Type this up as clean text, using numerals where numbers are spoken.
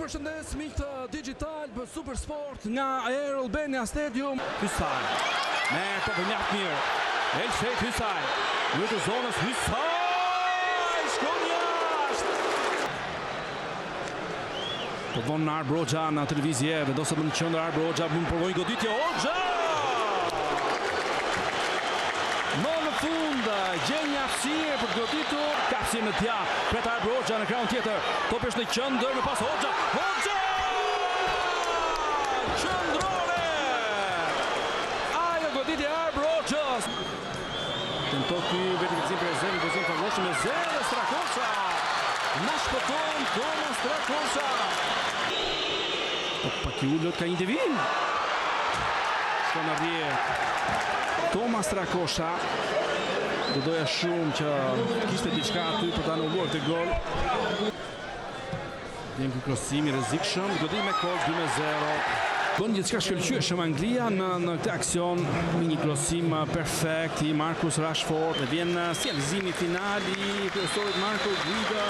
përshëndes miq të Digital për Super Sport nga Air Albania Stadium. Hysaj me topin mjaft mirë. Elshet Hysaj. Në të zonës Hysaj shkon jashtë. Po vonë në Arbroja në televizje, vendoset në qendër Arbroja, mund provoj goditje Hoxha. Më në fund gjen një aftësi për të goditur, kapsi në tja, pret Arbroja në krahun tjetër. Topi është në qendër me pas Hoxha. Hoxha! Qendrore! Ajo goditje Arbrojës. Tentoi ky verifikim për Zen, pozicion favorshëm me Zen Strakosa. Na shpëton Thomas Strakosa. Pa ki ullët ka një devin. Shko në vjetë. Thomas Strakosa. Do doja shumë që kishte diçka aty për ta anulluar këtë gol. Vjen ky krosimi rrezikshëm, godit me Koch 2-0. Bën gjithçka shkëlqyeshëm Anglia në këtë aksion me një krosim perfekt i Marcus Rashford. Dhe vjen sjellëzimi final i kryesorit Marco Guida.